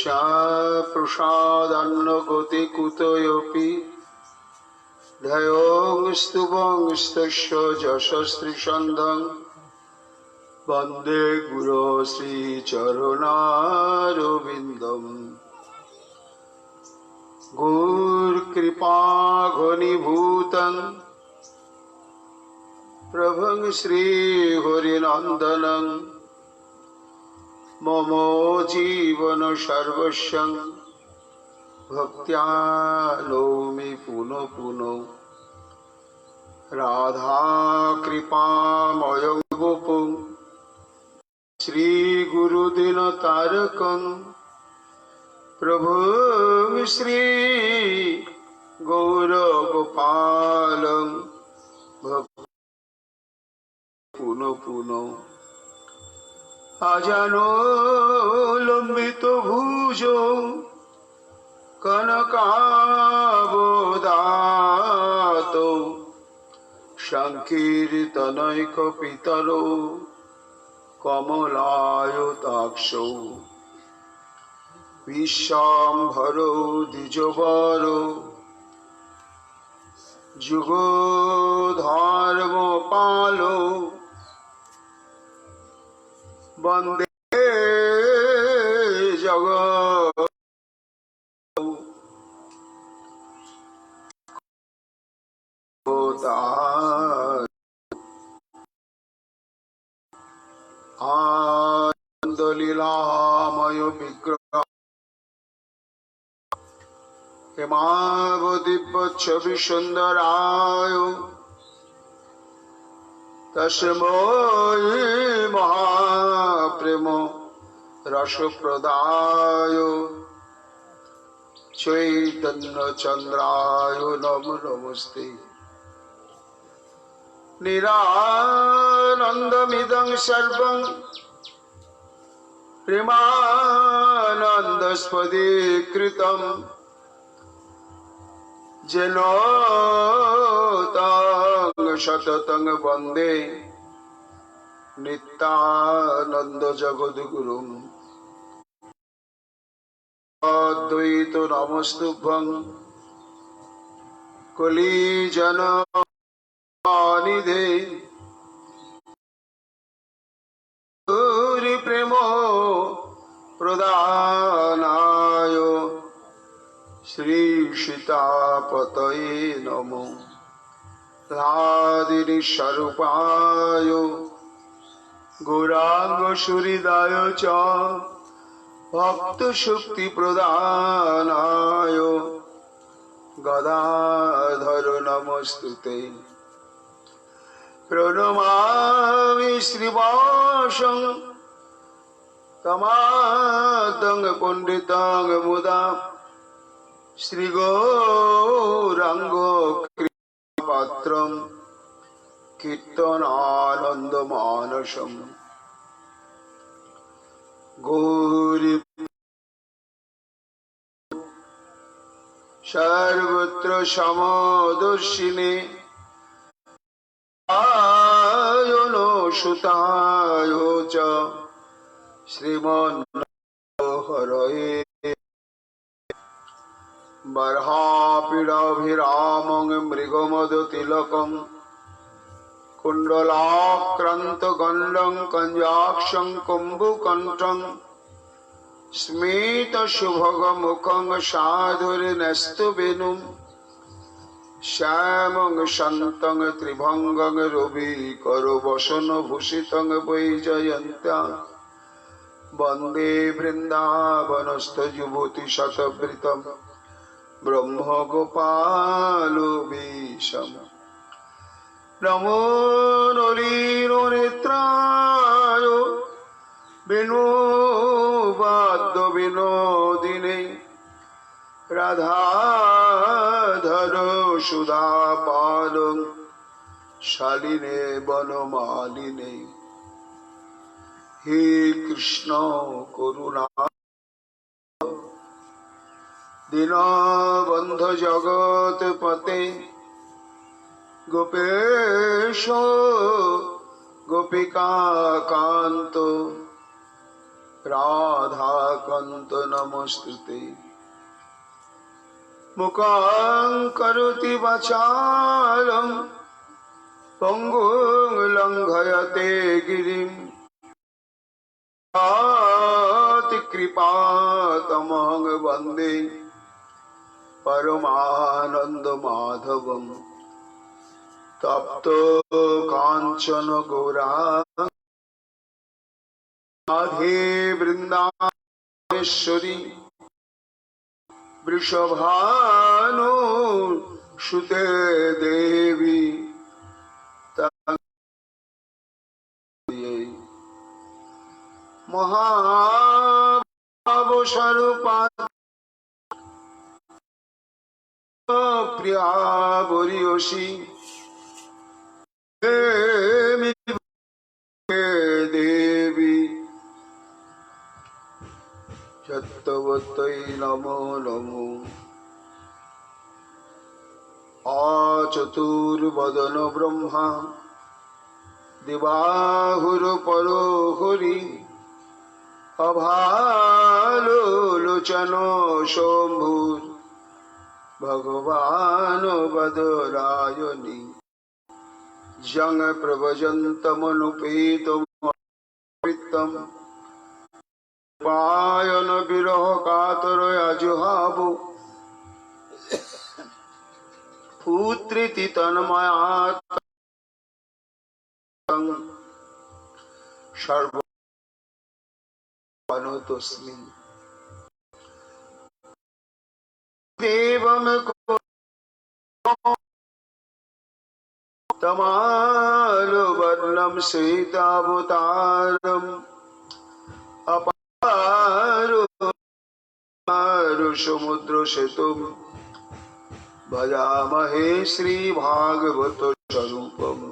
तस्या प्रसादान्नगति कुतोऽपि ध्ययोस्तुवंस्तस्य यशस्त्रिशन्धं वन्दे गुरो श्रीचरणारविन्दम् गुरुकृपा घनीभूतं प्रभं श्रीहरिनन्दनं मम जीवन सर्वस्वं भक्त्या नौमि पुनः पुनः राधा कृपामयं गोपं श्रीगुरुदिनतारकं प्रभुं श्री गौरगोपालं भक्त पुनः पुनः आजानो लंबित भुजो कनकावदातो संकीर्तनैकपितरो कमलायताक्षो विश्वाम्भरो द्विजवरो जुगधर्मपालो वन्दे जगत् आनन्दलीलामय विग्रह हेमावदिव्य सुन्दराय तस्मै महाप्रेम रसप्रदाय चैतन्यचन्द्राय नमो नमस्ते निरानन्दमिदं सर्वं प्रेमानन्दस्पदीकृतं जेन तं सततं वन्दे नित्यानन्द जगद्गुरुं अद्वैत नमस्तुभ्यं कलिजननिधे प्रेम प्रदानाय श्री सीतापतये नमो राधिनि स्वरूपाय गौरांग सुहृदाय च भक्त शक्ति प्रदानाय गदाधर नमस्तुते प्रणमामि श्रीवासं तमादं पंडितं मुदा श्रीगौरांग कृपात्रं कीर्तनानन्दमानसं गौरी सर्वत्र समदर्शिने आयनो सुताय च श्रीमन्नोहरये बर्हापीडाभिरामं मृगमदतिलकं कुण्डलाक्रान्तगण्डं कञ्जाक्षं कुम्भकण्ठं स्मितसुभगमुखं साधुर्नस्तवेणुं श्यामं शान्तं त्रिभंगं रविकरवसनभूषितं वैजयन्त्या वन्दे वृन्दावनस्थयुवतिशतवृतं ब्रह्मगोपालवेशम् नमो नलिननेत्राय वेणुवाद्यविनोदिने राधाधर सुधापाद शालिने वनमालिने हे कृष्ण करुणा दीनबन्धु जगत्पते गोपेश गोपिकान्त राधाकान्त नमस्तुते मुखं करोति वाचालं पङ्गुं लङ्घयते गिरिं कृपातमं वन्दे परमानन्दमाधवं तप्तो काञ्चन गौराङ्गी राधे वृन्दावनेश्वरी वृषभानु सुते देवी महाभावस्वरूपा प्रिया बरीयसी देवी चत्तवत्तै नमो नमो आचतुर्वदन ब्रह्मा दिवाहुरपरो हरि अभालोचनो शम्भुर् भगवान् वदरायणि जंग प्रभजन्तमनुपेतमृतम् पायन विरह कातरया जुहावो पुत्रीति तन्मयात् सर्वमनतोऽस्मि देवं तमालवर्णं श्वेतावतारम् अपारु सेतुं भजामहे श्रीभागवत स्वरूपम्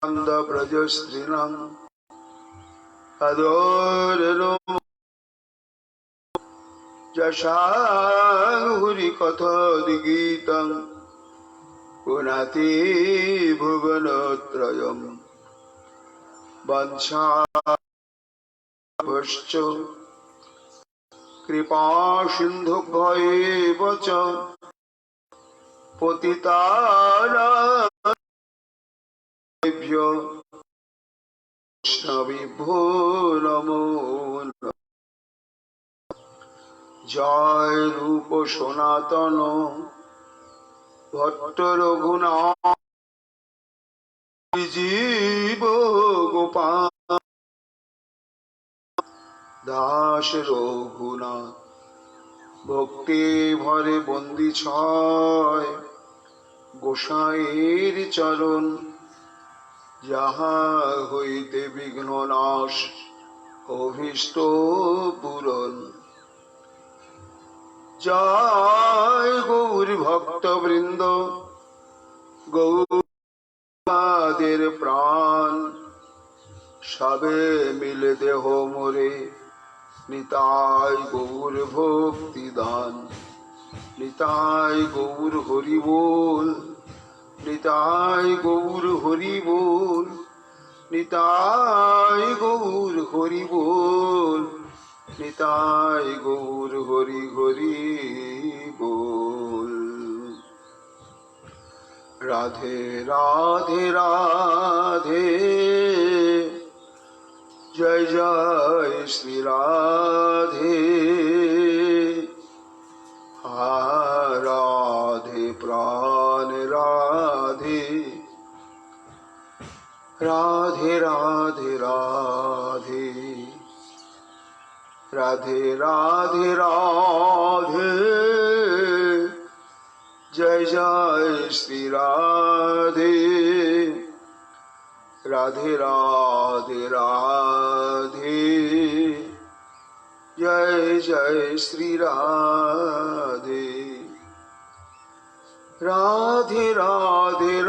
नन्दव्रजस्त्रीणाम् अदोरनो जशाहुरि कथोद्गीतं पुनाति भुवनत्रयम् वंशाभश्च कृपा सिन्धुभ्येव च पतितानां वैष्णवेभ्यो नमो नमः। जय रूप सनातन भट्ट रघुनाथ जीव गोपाल दास रघुनाथ भक्ति भरे बंदी छय गोसाईर चरण जहाँ हईते विघ्न नाश अभीष्ट पूरण। जय गौर भक्त वृंद गौर प्राण सबे मिले देह मोरे निताय गौर भक्ति दान निताय गौर हरि बोल निताय गौर हरि बोल निताय गौर हरि बोल निताय गौर हरि हरि बोल। राधे राधे राधे जय जय श्री राधे राधे प्राण राधे राधे राधे राधे राधे राधे राधे जय जय श्री राधे राधे राधे राधे जय जय श्री राधे राधे राधे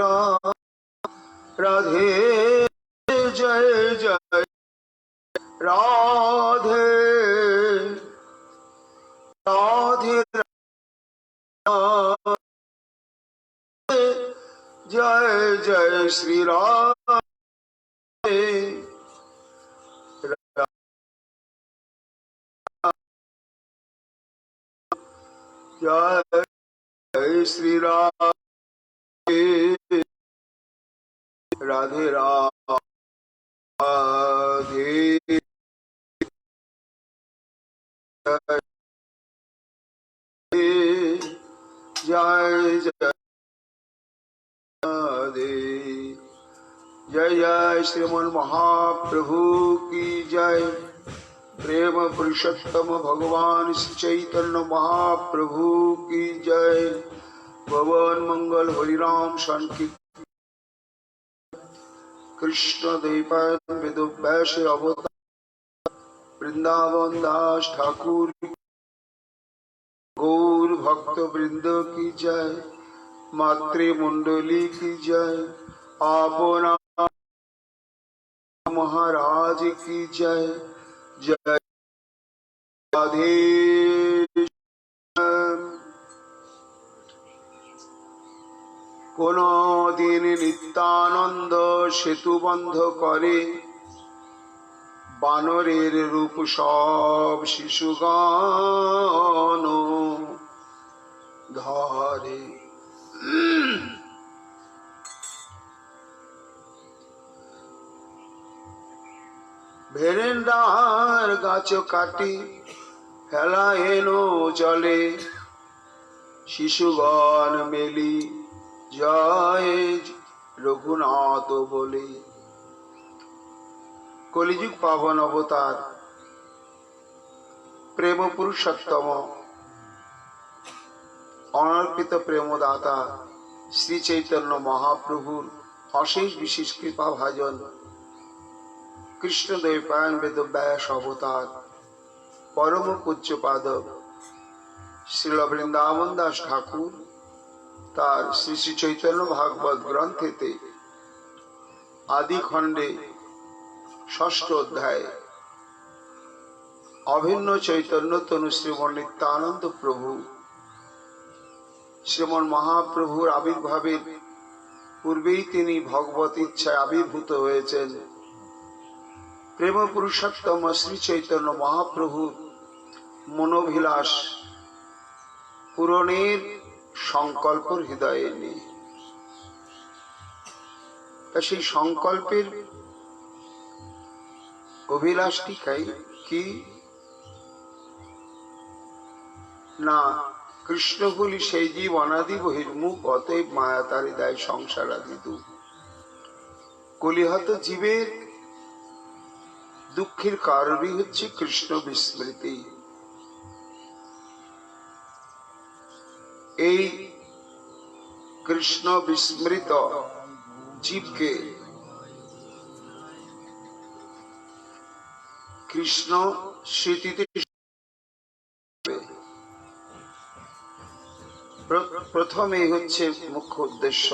राधे जय जय राधे राधे जय जय श्री राधे जय श्री राधे राधे राधे जय जय राधे जय जय श्रीमन महाप्रभु की जय। प्रेम पुरुषोत्तम भगवान श्री चैतन्य महाप्रभु की जय। पवन मंगल हरिराम संकीर्तन कृष्ण द्वैपायन वेदव्यास अवतार वृंदावन दास ठाकुर गौर भक्त वृंद की जय। मातृमंडली की जय। आपना महाराज की जय। जय राधे কোনো দিন নিত্যানন্দ সেতু বন্ধ করে বানরের রূপ সব শিশুগণ ধরে। ভেরেন্ডার গাছ কাটি ফেলা এনো জলে শিশুগণ মেলি জয় রঘুনাথ বলে। কলিযুগ পাবন অবতার প্রেম পুরুষোত্তম অনর্পিত প্রেমদাতা শ্রী চৈতন্য মহাপ্রভুর অশেষ বিশেষ কৃপা ভাজন কৃষ্ণ দ্বৈপায়ন বেদব্যাস অবতার পরম পূজ্যপাদ শ্রীল বৃন্দাবন দাস ঠাকুর তার শ্রী শ্রী চৈতন্য ভাগবত গ্রন্থেতে আদি খণ্ডে ষষ্ঠ অধ্যায় অভিন্ন চৈতন্য তনু শ্রীমন নিত্যানন্দ প্রভু শ্রীমন মহাপ্রভুর আবির্ভাবের পূর্বেই তিনি ভগবত ইচ্ছায় আবির্ভূত হয়েছেন। প্রেম পুরুষোত্তম শ্রী চৈতন্য মহাপ্রভুর মনোভিলাষ পূরণের সংকল্প হৃদয়ে নেই। তা সেই সংকল্পের অভিলাষটি কি না, কৃষ্ণগুলি সেই জীব অনাদি বহির্মুখ, অতএব মায়া তারি দেয় সংসার আদি দুঃখ। কলিহত জীবের দুঃখের কারণই হচ্ছে কৃষ্ণ বিস্মৃতি। এই কৃষ্ণ বিস্মৃত জীবকে কৃষ্ণ স্মৃতিতে প্রথমে হচ্ছে মুখ্য উদ্দেশ্য,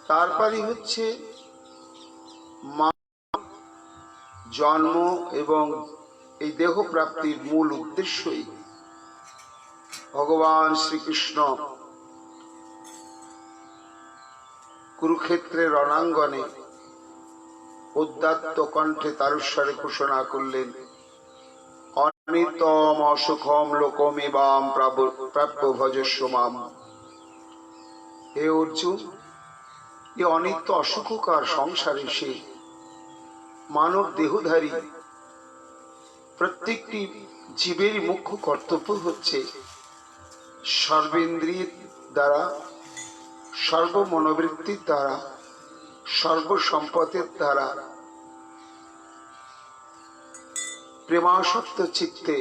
তারপরই হচ্ছে মা জন্ম এবং এই দেহ প্রাপ্তির মূল উদ্দেশ্যই ভগবান শ্রীকৃষ্ণ কুরুক্ষেত্রের রণাঙ্গনে উদাত্ত কণ্ঠে তারস্বরে ঘোষণা করলেন, অনিত্যম অসুখম লোকমিবাম প্রাপ্য ভজস্ব মাম। হে অর্জুন, এই অনিত্য অসুখকার সংসারে সে মানব দেহধারী প্রত্যেকটি জীবেরই মুখ্য কর্তব্য হচ্ছে সর্বেন্দ্রিয় দ্বারা, সর্বমনোবৃত্তির দ্বারা, সর্বসম্পদের দ্বারা প্রেমাসক্ত চিত্তে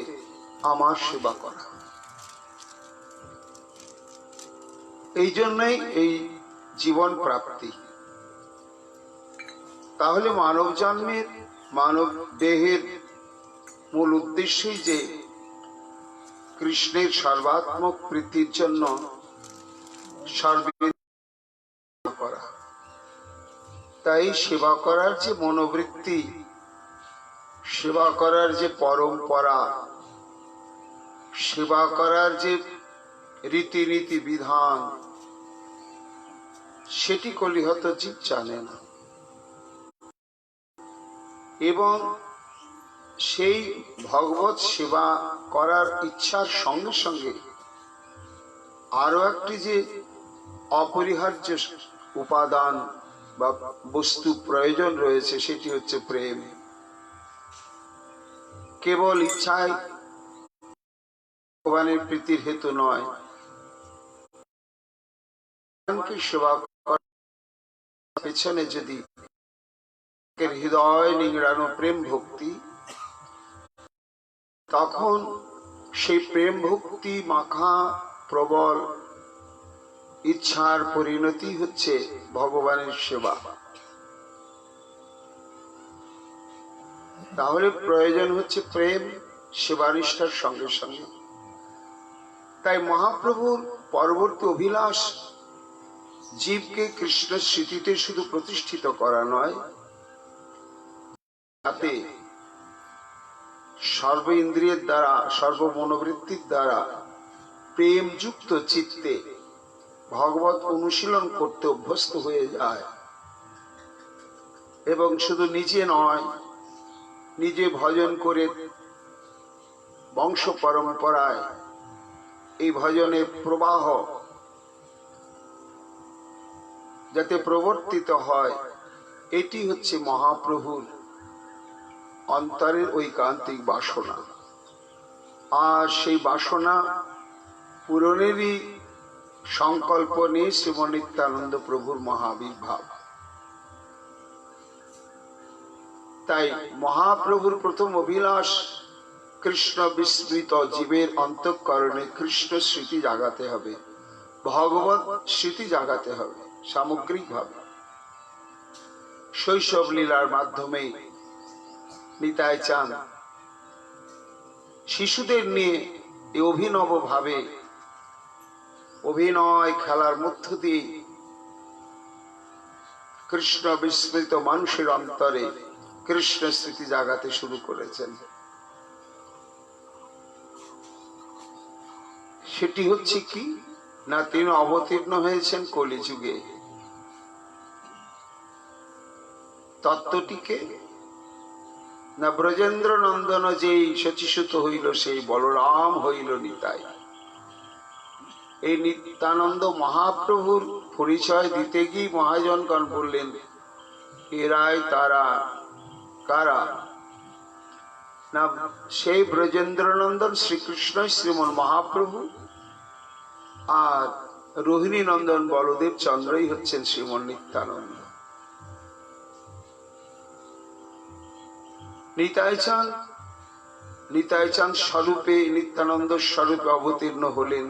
আমার সেবা করা। এই জন্যই এই জীবন প্রাপ্তি। তাহলে মানব জন্মের, মানব দেহের মূল উদ্দেশ্যই যে কৃষ্ণের সর্বাত্মক প্রীতির জন্য সর্বেন্দ্রিয় করা। তাই সেবা করার যে মনোবৃত্তি, সেবা করার যে পরম্পরা, সেবা করার যে রীতিনীতি বিধান, সেটি কলিহত জীব জানে না। এবং সেই ভগবত সেবা করার ইচ্ছার সঙ্গে সঙ্গে আরো একটি যে অপরিহার্য উপাদান বা বস্তু প্রয়োজন রয়েছে, সেটি হচ্ছে প্রেম। কেবল ইচ্ছায় ভগবানের প্রীতির হেতু নয়, ভগবানকে সেবা করার পেছনে যদি হৃদয় নিংড়ানো প্রেম ভক্তি, তখন সেই প্রেম ভক্তি মাখা প্রবল ইচ্ছার পরিণতি হচ্ছে ভগবানের সেবা। তাহলে প্রয়োজন হচ্ছে প্রেম সেবানিষ্ঠার সঙ্গে সঙ্গে। তাই মহাপ্রভুর পরবর্তী অভিলাষ জীবকে কৃষ্ণ স্মৃতিতে শুধু প্রতিষ্ঠিত করা নয়, তাতে সর্ব ইন্দ্রিয়ের দ্বারা, সর্বমনোবৃত্তির দ্বারা প্রেমযুক্ত চিত্তে ভগবত অনুশীলন করতে অভ্যস্ত হয়ে যায়, এবং শুধু নিজে নয়, নিজে ভজন করে বংশ পরম্পরায় এই ভজনের প্রবাহ যাতে প্রবর্তিত হয়, এটি হচ্ছে মহাপ্রভুর অন্তরের ঐকান্তিক বাসনা। আর সেই বাসনা পূরণেরই সংকল্প নিয়ে শ্রীমন নিত্যানন্দ প্রভুর মহাবির্ভাব। তাই মহাপ্রভুর প্রথম অভিলাষ কৃষ্ণ বিস্মৃত জীবের অন্তঃকরণে কৃষ্ণ স্মৃতি জাগাতে হবে, ভগবত স্মৃতি জাগাতে হবে সামগ্রিকভাবে। শৈশব লীলার মাধ্যমে নিতাই চাঁদ শিশুদের নিয়ে এই অভিনব ভাবে অভিনয় খেলার মধ্য দিয়ে কৃষ্ণ বিস্মৃত মানুষের অন্তরে কৃষ্ণ স্মৃতি জাগাতে শুরু করেছেন। সেটি হচ্ছে কি না, তিনি অবতীর্ণ হয়েছেন কলিযুগে। তত্ত্বটিকে না, ব্রজেন্দ্র নন্দন যেই শচীসুত হইল সেই বলরাম হইল নিতাই। এই নিত্যানন্দ মহাপ্রভুর পরিচয় দিতে গিয়ে মহাজনগণ বললেন, এরাই তারা কারা না, সেই ব্রজেন্দ্রনন্দন শ্রীকৃষ্ণ শ্রীমন মহাপ্রভু, আর রোহিণী নন্দন বলদেব চন্দ্রই হচ্ছেন শ্রীমন নিত্যানন্দ। নিতাই চাঁদ স্বরূপে, নিত্যানন্দ স্বরূপে অবতীর্ণ হলেন,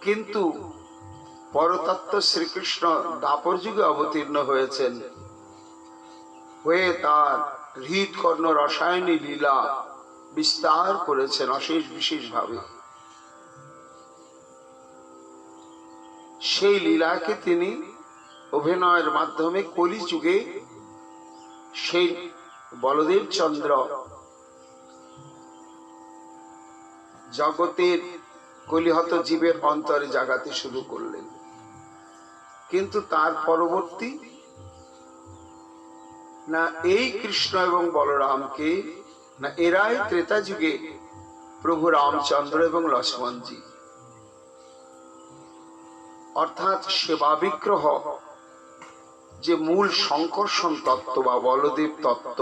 কিন্তু পরতত্ত্ব শ্রীকৃষ্ণ দ্বাপর যুগে অবতীর্ণ হয়েছেন, হয়ে তার হৃদকর্ণ রসায়নী লীলা বিস্তার করেছেন অশেষ বিশেষ ভাবে। সেই লীলাকে তিনি অভিনয়ের মাধ্যমে কলিযুগে সেই বলদেব চন্দ্র জগতের কলিহত জীবের অন্তরে জাগাতে শুরু করলেন। কিন্তু তার পরবর্তী না, এই কৃষ্ণ এবং বলরামকে না, এরাই ত্রেতা যুগে প্রভু রামচন্দ্র এবং লক্ষ্মণজি, অর্থাৎ সেবা বিগ্রহ যে মূল সংকর্ষণ তত্ত্ব বা বলদেব তত্ত্ব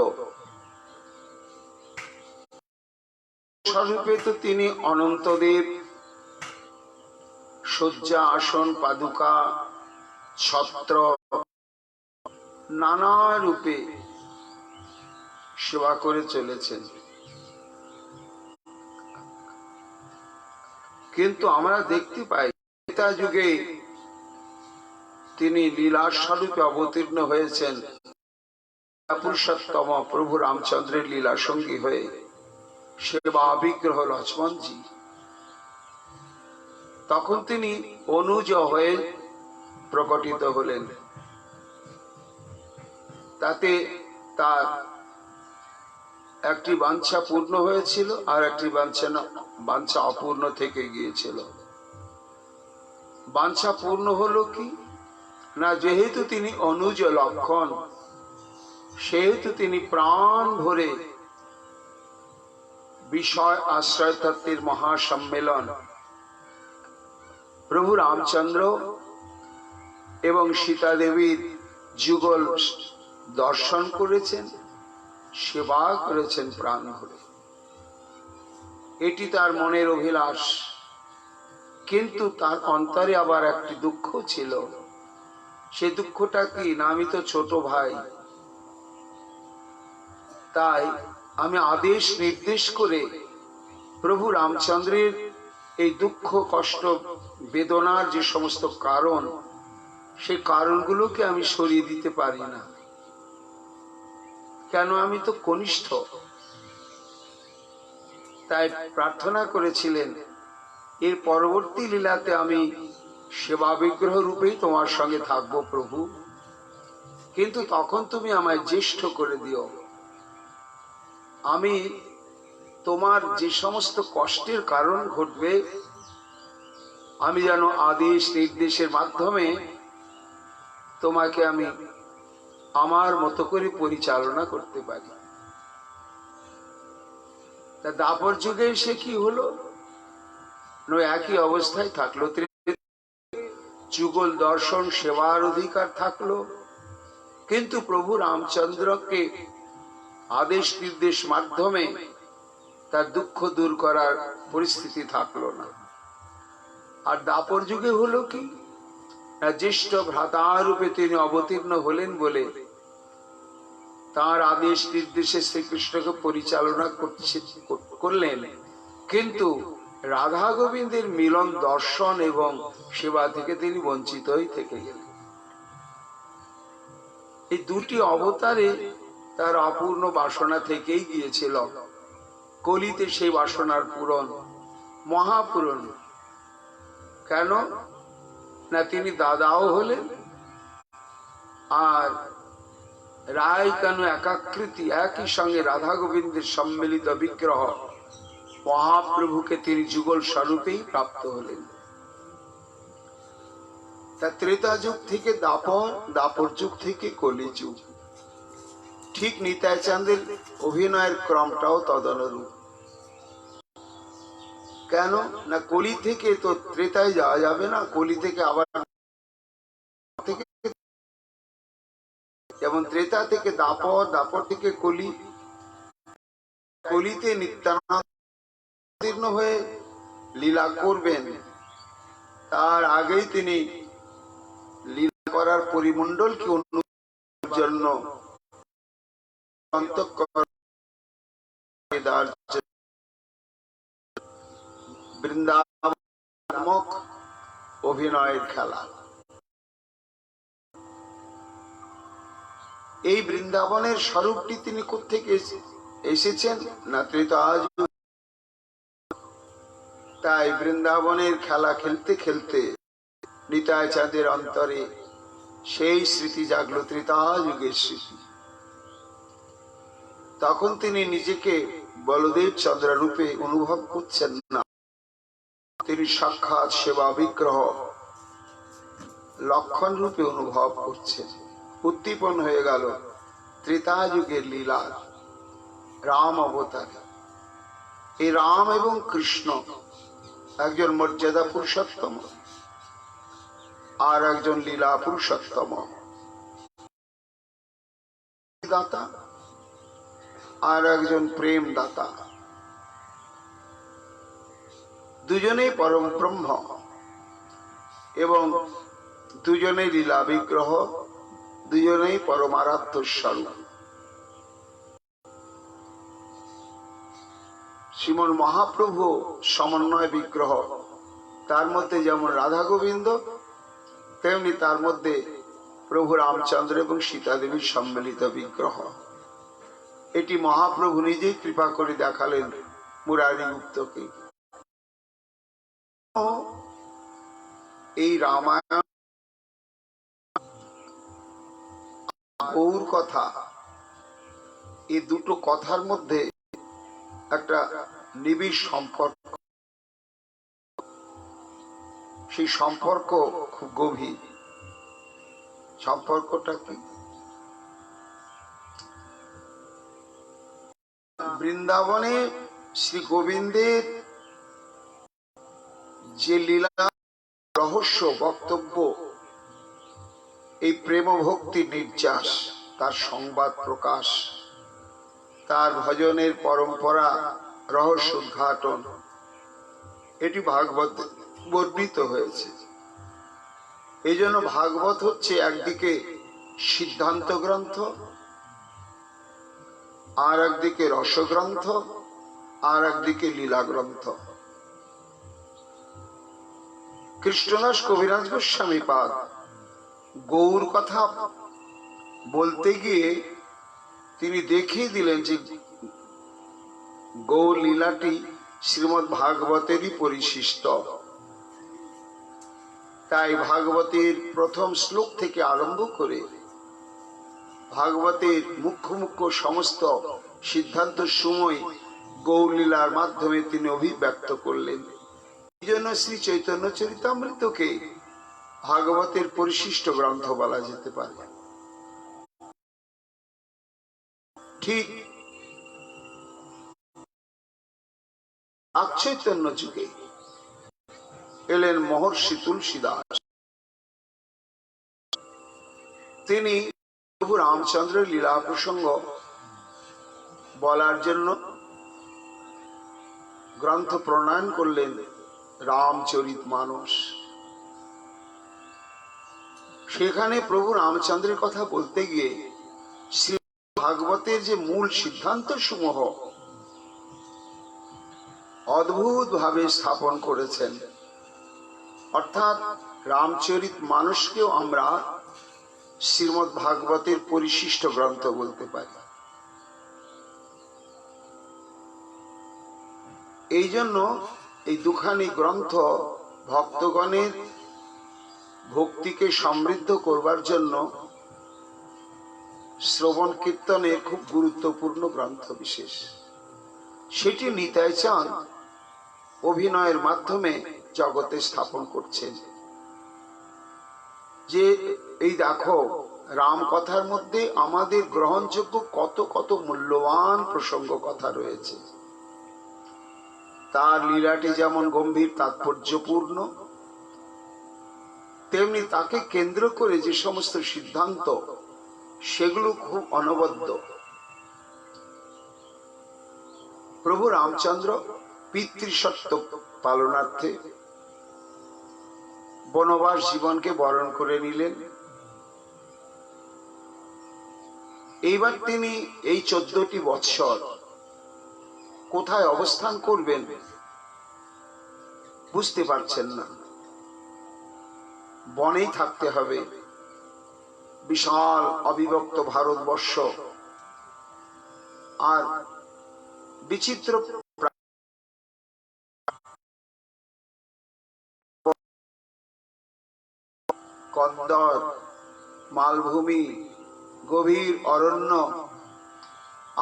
স্বরূপে তো তিনি অনন্তদেব শয্যা, আসন, পাদুকা, ছত্র নানা রূপে সেবা করে চলেছেন। কিন্তু আমরা দেখতে পাই ত্রেতা যুগে তিনি লীলা স্বরূপে অবতীর্ণ হয়েছেন পুরুষোত্তম প্রভু রামচন্দ্রের লীলা সঙ্গী হয়ে, সেবা বিগ্রহ লক্ষ্মণজি। তখন তিনি অনুজ হয়ে প্রকটিত হলেন। তাতে তার একটি বাঞ্ছা পূর্ণ হয়েছিল, আর একটি বাঞ্ছা অপূর্ণ থেকে গিয়েছিল। বাঞ্ছা পূর্ণ হলো কি না, যেহেতু তিনি অনুজ লক্ষণ সেহেতু তিনি প্রাণ ভরে বিষয় আশ্রয় তত্ত্বের মহাসম্মেলন প্রভু রামচন্দ্র এবং সীতা দেবীর যুগল দর্শন করেছেন, সেবা করেছেন প্রাণ ভরে। এটি তার মনের অভিলাষ। কিন্তু তার অন্তরে আবার একটি দুঃখ ছিল। সে দুঃখটা কি না, আমি তো ছোট ভাই, তাই আমি আদেশ নির্দেশ করে প্রভু রামচন্দ্রের এই দুঃখ কষ্ট বেদনার যে সমস্ত কারণ, সেই কারণগুলোকে আমি সরিয়ে দিতে পারি না। কেন, আমি তো কনিষ্ঠ। তাই প্রার্থনা করেছিলেন, এর পরবর্তী লীলাতে আমি সেবা বিগ্রহ রূপেই তোমার সঙ্গে থাকবো প্রভু, কিন্তু তখন তুমি আমায় জ্যেষ্ঠ করে দিও। আমি তোমার যে সমস্ত কষ্টের কারণ ঘটবে, আমি যেন আদেশ নির্দেশের মাধ্যমে তোমাকে আমি আমার মতো করে পরিচালনা করতে পারি। তা দাপর যুগে সে কি হলো, একই অবস্থায় থাকলো, যুগল দর্শন সেবার অধিকার থাকলো, কিন্তু প্রভু রামচন্দ্রকে আদেশ নির্দেশ মাধ্যমে তার দুঃখ দূর করার পরিস্থিতি থাকলো না। আর দাপর যুগে হলো কি, জ্যেষ্ঠ ভ্রাতা রূপে তিনি অবতীর্ণ হলেন বলে তার আদেশ নির্দেশে শ্রীকৃষ্ণকে পরিচালনা করলেন, কিন্তু রাধা গোবিন্দের মিলন দর্শন এবং সেবা থেকে তিনি বঞ্চিত হয়ে থেকে গেলেন। এই দুটি অবতারে তার অপূর্ণ বাসনা থেকেই গিয়েছিল। কলিতে সেই বাসনার পূরণ, মহাপূরণ। কেন না, তিনি দাদাও হলেন, আর রায় কেন একাকৃতি, একই সঙ্গে রাধা গোবিন্দের সম্মিলিত বিগ্রহ মহাপ্রভুকে তিনি যুগল স্বরূপেই প্রাপ্ত হলেন। তা ত্রেতা যুগ থেকে দাপর, দাপর যুগ থেকে কলি যুগ। ঠিক নিতাই চাঁদের অভিনয়ের ক্রমটাও তদনুরূপ। কেন না, কলি থেকে তো ত্রেতায় যাওয়া যাবে না, কলি থেকে আবার থেকে, যেমন ত্রেতা থেকে দাপর, দাপর থেকে কলি, কলিতে নিত্যানন্দ হয়ে লীলা করবেন, তার আগেই তিনি লীলা করার পরিমণ্ডলকে অনুভবের জন্য বৃন্দাবন নামক অভিনয়ের খেলা। এই বৃন্দাবনের স্বরূপটি তিনি কোত্থেকে এসেছেন না, ত্রেতা যুগ। তাই বৃন্দাবনের খেলা খেলতে খেলতে নিতাই চাঁদের অন্তরে সেই স্মৃতি জাগলো, ত্রেতা যুগের স্মৃতি। তখন তিনি নিজেকে বলদেব চন্দ্র রূপে অনুভব করছেন না, তিনি সাক্ষাৎ সেবা বিগ্রহ লক্ষণ রূপে অনুভব করছেন। উদ্দীপন হয়ে গেল ত্রেতা যুগের লীলা, রাম অবতার। এই রাম এবং কৃষ্ণ, একজন মর্যাদা পুরুষোত্তম আর একজন লীলা পুরুষোত্তম, দাতা আর একজন প্রেম দাতা। দুজনেই পরম ব্রহ্ম এবং দুজনেই লীলা বিগ্রহ, দুজনেই পরমারাধ্য স্বরূপ। শ্রীমন মহাপ্রভু সমন্বয় বিগ্রহ, তার মধ্যে যেমন রাধা গোবিন্দ, তেমনি তার মধ্যে প্রভু রামচন্দ্র এবং সীতা দেবীর সম্মিলিত বিগ্রহ। এটি মহাপ্রভু নিজেই কৃপা করে দেখালেন মুরারি গুপ্তকে। এই রামায়ণ গৌর কথা, এই দুটো কথার মধ্যে একটা নিবিড় সম্পর্ক। সেই সম্পর্ক খুব গভীর। সম্পর্কটা কি? বৃন্দাবনে শ্রী গোবিন্দের যে লীলা রহস্য বক্তব্য, এই প্রেম ভক্তি নির্যাস, তার সংবাদ প্রকাশ, তার ভজনের পরম্পরা রহস্য উদ্ঘাটন, এটি ভাগবত বর্ণিত হয়েছে। এই জন্য ভাগবত হচ্ছে একদিকে সিদ্ধান্ত গ্রন্থ, আর একদিকে রসগ্রন্থ, আর একদিকে লীলা গ্রন্থ। কৃষ্ণদাস কবিরাজ গোস্বামী পাদ গৌর কথা বলতে গিয়ে তিনি দেখিয়ে দিলেন যে গৌর লীলাটি শ্রীমদ্ ভাগবতেরই পরিশিষ্ট। তাই ভাগবতের প্রথম শ্লোক থেকে আরম্ভ করে ভাগবতের মুখ্য মুখ্য সমস্ত সিদ্ধান্ত সময় গৌর লীলার মাধ্যমে তিনি অভিব্যক্ত করলেন। এই জন্য শ্রী চৈতন্য চরিতামৃতকে ভাগবতের পরিশিষ্ট গ্রন্থ বলা যেতে পারে। ঠিক চৈতন্য যুগে এলেন মহর্ষি তুলসীদাস। তিনি প্রভু রামচন্দ্রের লীলা প্রসঙ্গ বলার জন্য গ্রন্থ প্রণয়ন করলেন রামচরিতমানস। সেখানে প্রভু রামচন্দ্রের কথা বলতে গিয়ে শ্রী ভাগবতের যে মূল সিদ্ধান্ত সমূহ অদ্ভুত ভাবে স্থাপন করেছেন। অর্থাৎ রামচরিতমানসকেও আমরা শ্রীমদ্ ভাগবতের পরিশিষ্ট গ্রন্থ বলতে পারি। এই জন্য এই দুখানি গ্রন্থ ভক্তগণের ভক্তিকে সমৃদ্ধ করবার জন্য শ্রবণ কীর্তনের খুব গুরুত্বপূর্ণ গ্রন্থ বিশেষ। সেটি নিতাই চাঁদ অভিনয়ের মাধ্যমে জগতে স্থাপন করছেন যে এই দেখো রাম কথার মধ্যে আমাদের গ্রহণযোগ্য কত কত মূল্যবান প্রসঙ্গ কথা রয়েছে। তার লীলাটি যেমন গম্ভীর তাৎপর্যপূর্ণ, তেমনি তাকে কেন্দ্র করে যে সমস্ত সিদ্ধান্ত সেগুলো খুব অনবদ্য। প্রভু রামচন্দ্র পিতৃসত্য পালনার্থে বনবাস জীবনকে বরণ করে নিলেন। এইবার তিনি এই 14টি বৎসর কোথায় অবস্থান করবেন বুঝতে পারছেন না। বনেই থাকতে হবে। বিশাল অবিভক্ত ভারতবর্ষ আর বিচিত্র কন্দর, মালভূমি, গভীর অরণ্য,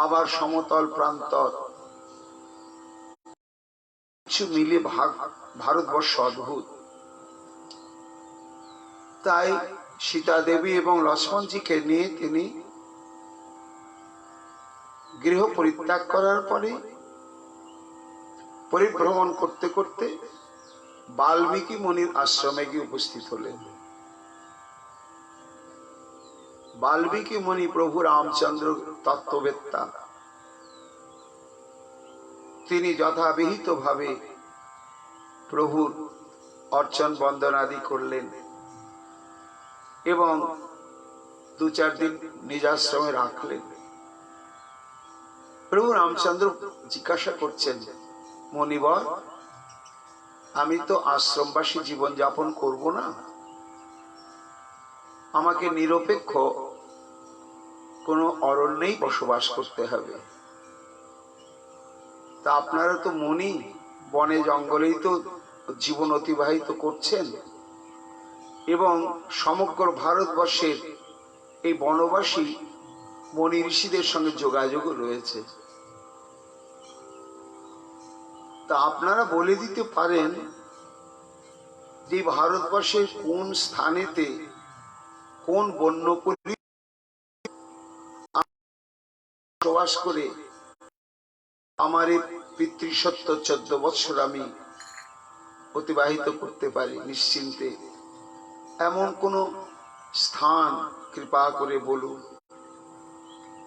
আবার সমতল প্রান্তর, কিছু মিলে ভারতবর্ষ অদ্ভুত। তাই সীতা দেবী এবং লক্ষ্মণজিকে নিয়ে তিনি গৃহ পরিত্যাগ করার পরে পরিভ্রমণ করতে করতে বাল্মীকি মুনির আশ্রমে গিয়ে উপস্থিত হলেন। বাল্মীকি মুনি প্রভু রামচন্দ্র তত্ত্ববেত্তা। তিনি যথাবিহিত ভাবে প্রভুর অর্চন বন্দনাদি করলেন এবং 2-4 দিন নিজ আশ্রমে রাখলেন। প্রভু রামচন্দ্র জিজ্ঞাসা করছেন, মুনিবর, আমি তো আশ্রমবাসী জীবন যাপন করব না, আমাকে নিরপেক্ষ কোনো অরণ্যেই বসবাস করতে হবে। তা আপনারা তো মুনি, বনে জঙ্গলেই তো জীবন অতিবাহিত করছেন এবং সমগ্র ভারতবর্ষের এই বনবাসী মনি ঋষিদের সঙ্গে যোগাযোগ রয়েছে। তা আপনারা বলে দিতে পারেন যে ভারতবর্ষের কোন স্থানেতে কোন বন্যপ্রাণী বসবাস করে আমার এই পিতৃসত্য 14 বৎসর আমি অতিবাহিত করতে পারি নিশ্চিন্তে, এমন কোন স্থান কৃপা করে বলুন।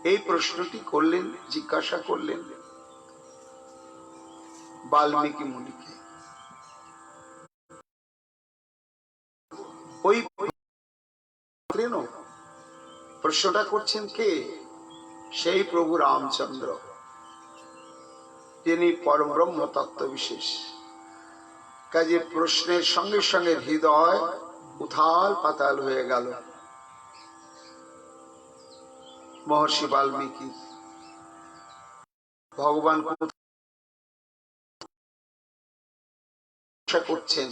এই প্রশ্নটি করলেন, জিজ্ঞাসা করলেন বাল্মীকি মুনিকে। ওই প্রশ্নটা করছেন কে? সেই প্রভু রামচন্দ্র, যিনি পরম ব্রহ্ম তত্ত্ব বিশেষ। কাজে প্রশ্নের সঙ্গে সঙ্গে হৃদয় উথাল পাতাল হয়ে গেল। মহর্ষি বাল্মীকি ভগবান করছেন,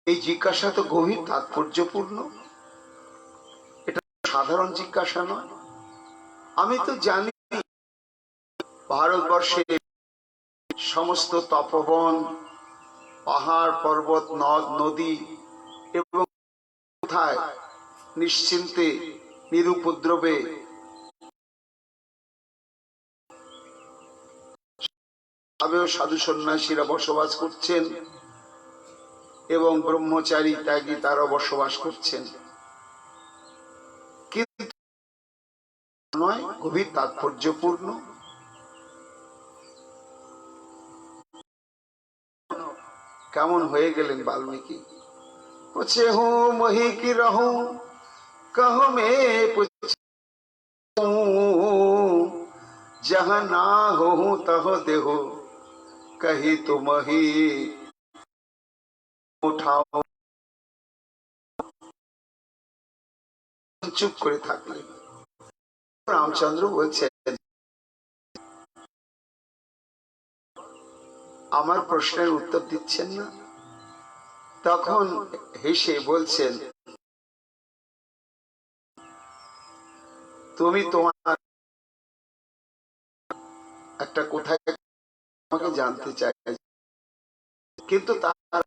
এই জিজ্ঞাসা তো গভীর তাৎপর্যপূর্ণ, এটা সাধারণ জিজ্ঞাসা নয়। আমি তো জানি ভারতবর্ষে সমস্ত তপবন, পাহাড় পর্বত, নদ নদী এবং কোথায় নিশ্চিন্তে নিরুপদ্রবে সাধু সন্ন্যাসীরা বসবাস করছেন এবং ব্রহ্মচারী ত্যাগী তারা বসবাস করছেন, কিন্তু নয় গভীর তাৎপর্যপূর্ণ। কেমন হয়ে গেলেন বাল্মীকি? पूछे हूँ मोही की रहूं कहो मैं पूछूं, जहाँ ना हो तह देहो कही तुम ही उठाओ। চুপ করে থাকলেন। রামচন্দ্র বলছেন, আমার প্রশ্নের উত্তর দিচ্ছেন না? তখন হেসে বলছেন, তুমি তোমার একটা কোথায় আমাকে জানতে চাই, কিন্তু তার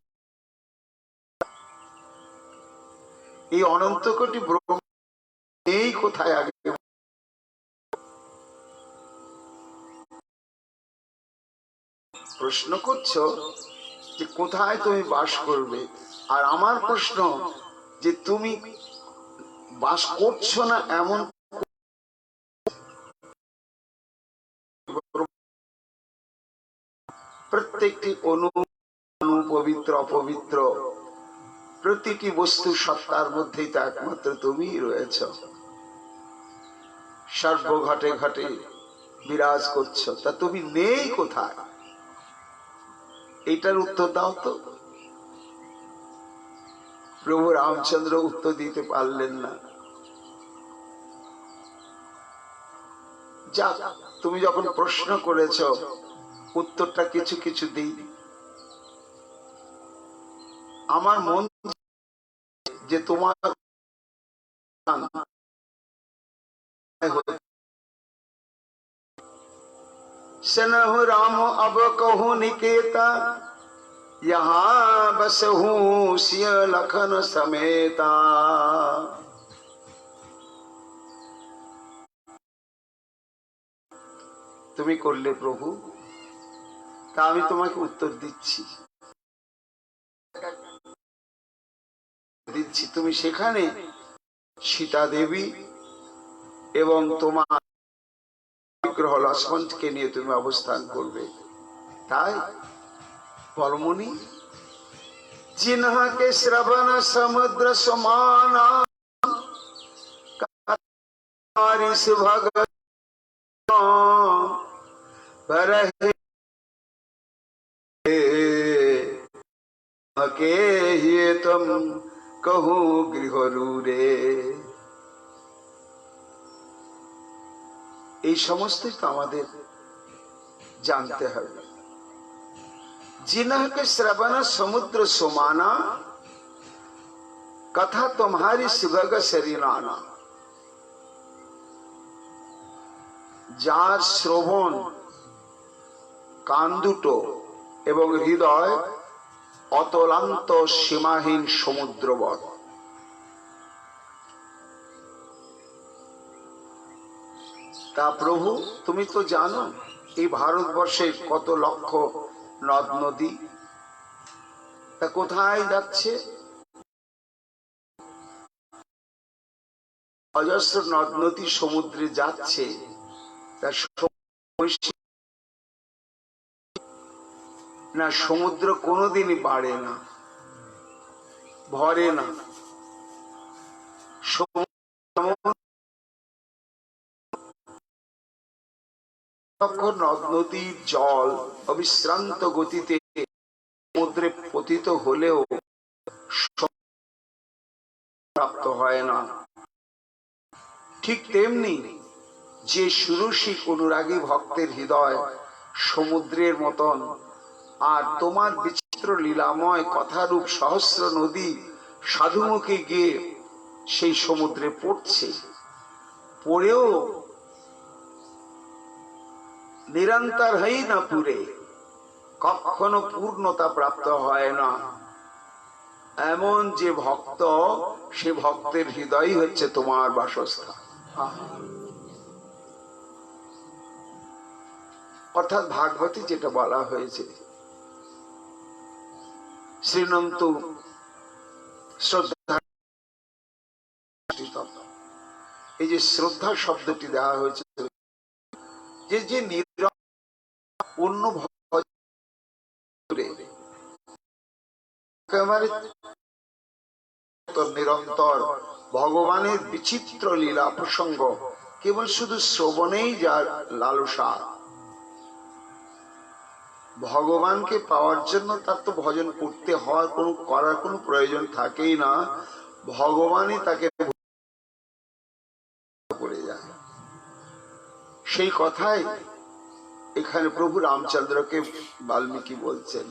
এই অনন্ত কোটি ব্রহ্ম এই কোথায় আগে প্রশ্ন করছো যে কোথায় তুমি বাস করবে, আর আমার প্রশ্ন যে তুমি বাস করছো না এমন প্রত্যেকটি অনু পবিত্র অপবিত্র প্রতিটি বস্তু সত্তার মধ্যেই তো একমাত্র তুমিই রয়েছ, সর্ব ঘটে ঘটে বিরাজ করছো, তা তুমি নেই কোথায়? এইটার উত্তর দাও তো। প্রভু রামচন্দ্র উত্তর দিতে পারলেন না। যা, তুমি যখন প্রশ্ন করেছ উত্তরটা কিছু কিছু দিই। আমার মন যে তোমার सनहु राम अब कहूं निकेता, यहाँ बसहूं सिय लखन समेता। তুমি করলে প্রভু, তা আমি তোমাকে উত্তর দিচ্ছি। তুমি সেখানে সীতা দেবী এবং তোমার বিগ্রহ লক্ষ্মণকে নিয়ে তুমি অবস্থান করবে, তাই বলমুনি जिन्ह के श्रवण समुद्र समाना भगत के ये तुम कहू गृह रूरे। এই সমস্তই তো আমাদের জানতে হবে। जिन्ह के श्रवण समुद्र सुमाना कथा तुम्हारी सुभग शरीराना। যার শ্রবণ কান দুটো এবং হৃদয় অতলান্ত সীমাহীন সমুদ্রবৎ, তা প্রভু তুমি তো জানো এই ভারতবর্ষে কত লক্ষ নদ নদী, তা কোথায় যাচ্ছে? অজস্র নদ নদী সমুদ্রে যাচ্ছে, তা না সমুদ্র কোনোদিনই বাড়ে না, ভরে না। নদ নদীর জল অবিশ্রান্ত গতিতে সমুদ্রে পতিত হলেও প্রাপ্ত হয় না। ঠিক তেমনি যে সুরসিক অনুরাগী ভক্তের হৃদয় সমুদ্রের মতন, আর তোমার বিচিত্র লীলাময় কথারূপ সহস্র নদী সাধুমুখে গিয়ে সেই সমুদ্রে পড়ছে, পড়েও নিরন্তর হই না পুরে, কখনো পূর্ণতা প্রাপ্ত হয় না। এমন যে ভক্ত, সে ভক্তের হৃদয় হচ্ছে তোমার বাসস্থান। অর্থাৎ ভাগবতী যেটা বলা হয়েছে, শ্রীনন্ত শ্রদ্ধা, এই যে শ্রদ্ধা শব্দটি দেওয়া হয়েছে, যে যে অন্য নিরন্তর ভগবানের বিচিত্র লীলা প্রসঙ্গ কেবল শুধু শ্রবণেই যার লালসা, ভগবানকে পাওয়ার জন্য তার তো ভজন করতে হওয়ার করার কোনো প্রয়োজন থাকেই না, ভগবানই তাকে করে যায়। সেই কথাই এখানে প্রভু রামচন্দ্রকে বাল্মীকি বলছেন,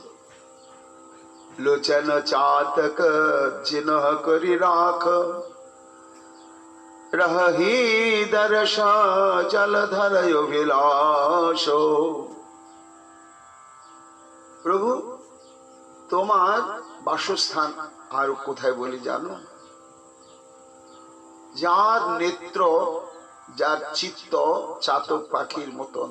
লোচন চাতক জিনহ করি রাখ, রহি দর্শ জলধর অভিলাষ। প্রভু তোমার বাসস্থান আর কোথায় বলি জানো? যার নেত্র, যার চিত্ত চাতক পাখির মতন।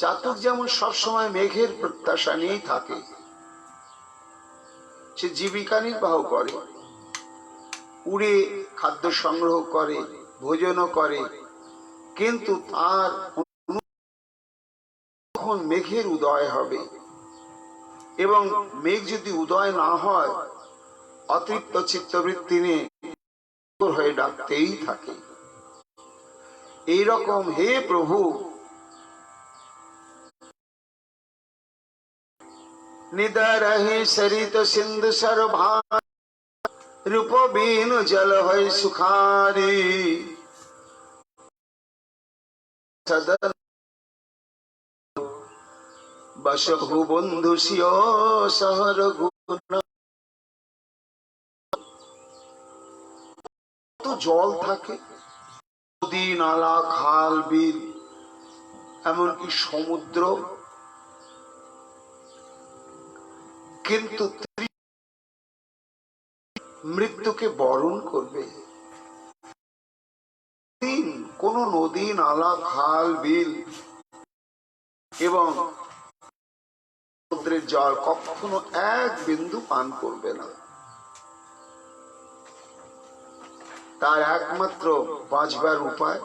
চাতক যেমন সবসময় মেঘের প্রত্যাশা নিয়েই থাকে, সে জীবিকা নির্বাহ করে, উড়ে খাদ্য সংগ্রহ করে, ভোজনও করে, কিন্তু তার কখন মেঘের উদয় হবে, এবং মেঘ যদি উদয় না হয় অতৃপ্ত চিত্তবৃত্তি নিয়ে হয়ে ডাকতেই থাকে। এইরকম হে প্রভু, নিদারহি সরিত সিন্ধু সরভান, রূপ বিনু জল হয় সুখারি, সদন বসহু বন্ধু সিও শহর গুণ। তো জল থাকে, নদী নালা খাল বিল, এমনকি সমুদ্র, কিন্তু মৃত্যুকে বরণ করবে। কোন নদী নালা খাল বিল এবং সমুদ্রের জল কখনো এক বিন্দু পান করবে না। তার একমাত্র বাঁচবার উপায়,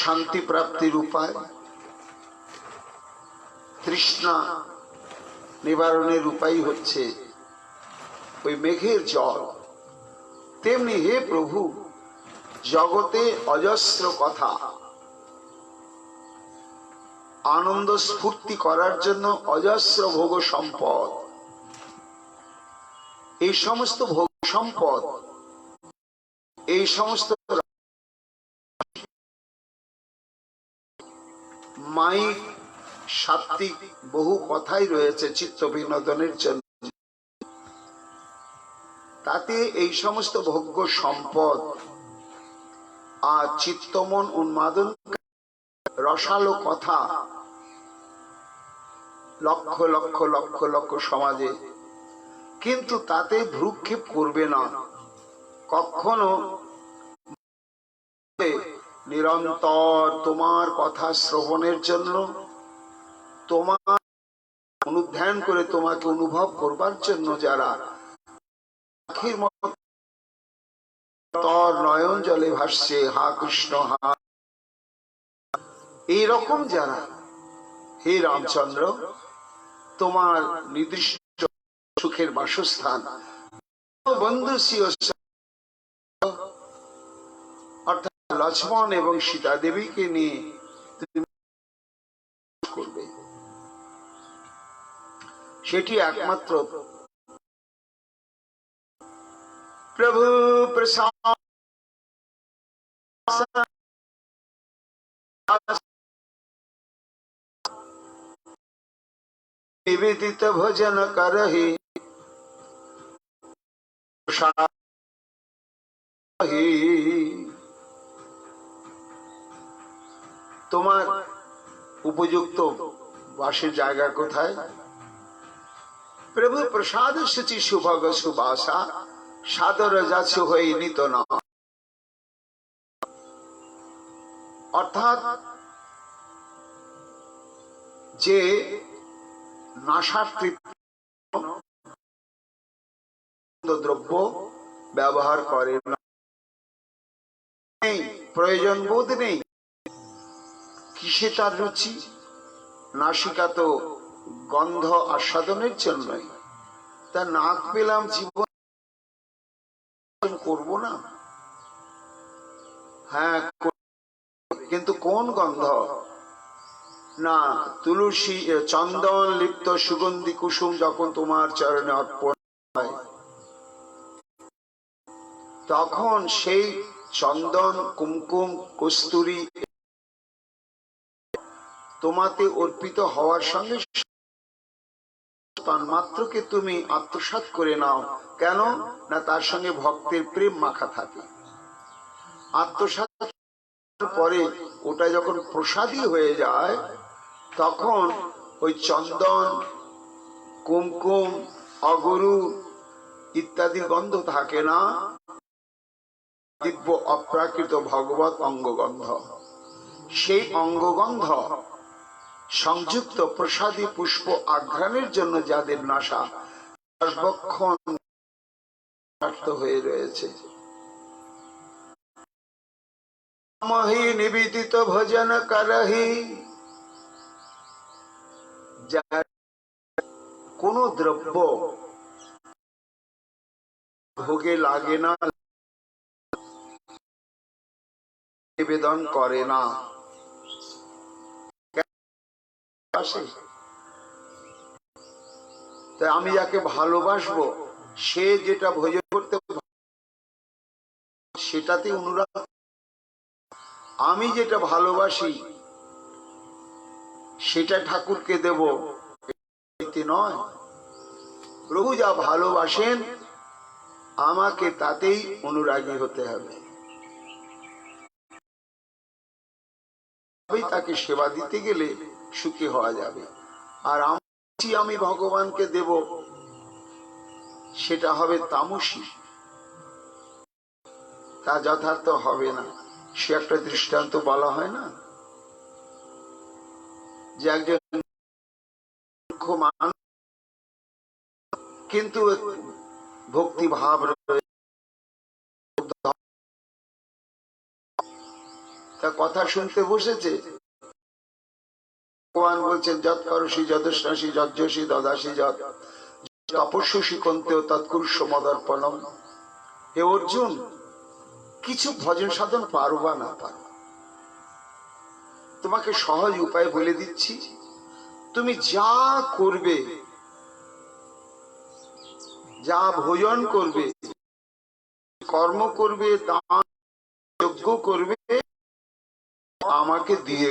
শান্তি প্রাপ্তির উপায়, তৃষ্ণা নিবারণের উপায় হচ্ছে ওই মেঘের জল। তেমনি হে প্রভু, জগতে অজস্র কথা, আনন্দ স্ফূর্তি করার জন্য অজস্র ভোগ সম্পদ, এই সমস্ত ভোগ সম্পদ, এই সমস্ত মাইক সাত্ত্বিক বহু কথাই রয়েছে চিত্ত বিনোদনের জন্য, তাতে এই সমস্ত ভোগ্য সম্পদ আর চিত্তমন উন্মাদন রসালো কথা লক্ষ লক্ষ লক্ষ লক্ষ সমাজে, কিন্তু তাতে ভ্রুক্ষেপ করবে না, কখনো নিরন্তর তোমার কথা শ্রবণের জন্য, তোমার অনুধ্যান করে তোমাকে অনুভব করবার জন্য যারা পাখির মতো তর নয়ন জলে ভাসছে হা কৃষ্ণ হা, এইরকম যারা, হে রামচন্দ্র, তোমার নির্দিষ্ট সুখের বাসস্থান বন্ধু অর্থাৎ লক্ষ্মণ এবং সীতা দেবীকে নিয়ে করবে, সেটি একমাত্র প্রভু প্রসাদ নিবেদিত ভজন করহি তোমার উপযুক্ত বাসের জায়গা কোথায়? প্রভু প্রসাদ সূচি সুভগ সুবাসা সাদর যাচ্ছ হয়ে নিত না, অর্থাৎ যে নাশাতৃপ্ত দ্রব্য ব্যবহার করে না, প্রয়োজন বোধ নেই, কিসে তার রুচি? নাসিকা তো গন্ধ আস্বাদনের জন্যই, তা নাক পেলাম জীবন করব না? হ্যাঁ, কিন্তু কোন গন্ধ? না, তুলসী চন্দন লিপ্ত সুগন্ধি কুসুম যখন তোমার চরণে অর্পণ হয়, তখন সেই চন্দন কুমকুম কস্তুরী তোমাতে অর্পিত হওয়ার সঙ্গে মাত্রকে তুমি আত্মসাৎ করে নাও। কেন না, তার সঙ্গে ভক্তের প্রেম মাখা থাকে। আত্মসাৎ পরে ওটা যখন প্রসাদী হয়ে যায়, তখন ওই চন্দন কুমকুম অগরু ইত্যাদি গন্ধ থাকে না, দিব্য অপ্রাকৃত ভগবত অঙ্গগন্ধ। সেই অঙ্গগন্ধ সংযুক্ত প্রসাদী পুষ্প আঘ্রাণের জন্য যাদের নাশা সর্বক্ষণ হয়ে রয়েছে, মহি নিবেদিত ভজন করহি, যার কোন দ্রব্য ভোগে লাগে না, নিবেদন করে না, তাই আমি যাকে ভালোবাসবো সে যেটা ভোজন করতে সেটাতে অনুরাগ, আমি যেটা ভালোবাসি সেটা ঠাকুরকে দেব নয়। প্রভু যা ভালোবাসেন আমাকে তাতেই অনুরাগী হতে হবে, তাকে সেবা দিতে গেলে সুখী হওয়া যাবে। আর আমি ভগবানকে দেব সেটা হবে তামসী, তা যথার্থ হবে না। সে একটা দৃষ্টান্ত বলা হয় না, যে একজন মানুষ কিন্তু ভক্তি ভাব তা কথা শুনতে বসেছে, ভগবান বলছেন যৎ করসি যদস্নাসি যজ্ঞসি দদাসি যৎ তপস্যসি কন্তেও তৎকুরুষ মদর্পণম। হে অর্জুন, কিছু ভজন সাধন পারো বা না পারো, তোমাকে সহজ উপায় বলে দিচ্ছি। তুমি যা করবে, যা ভোজন করবে, কর্ম করবে, দান যজ্ঞ করবে, আমাকে দিয়ে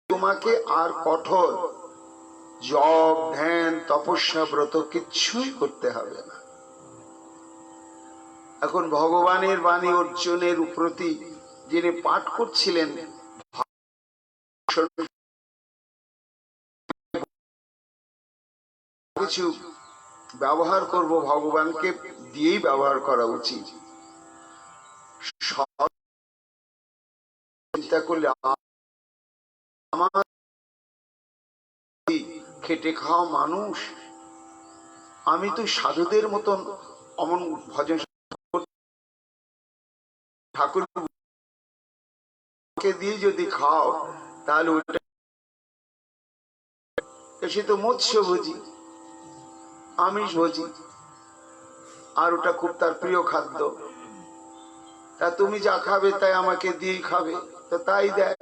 তোমাকে আর কঠোর জপ ধ্যান তপস্যা ব্রত কিচ্ছুই করতে হবে না। এখন ভগবানের বাণী অর্জুনের প্রতি যিনি পাঠ করছিলেন, কিছু ব্যবহার করব ভগবানকে দিয়েই ব্যবহার করা উচিত। চিন্তা করলে আমার খেটে খাওয়া মানুষ, আমি তো সাধুদের মতন অমন ভজন ঠাকুরকে দিয়ে যদি খাও তাহলে ওটা সে তো মৎস্য ভোজি, আমিষ ভোজি, আর ওটা খুব তার প্রিয় খাদ্য। তা তুমি যা খাবে তাই আমাকে দিয়ে খাবে, তো তাই দেয়।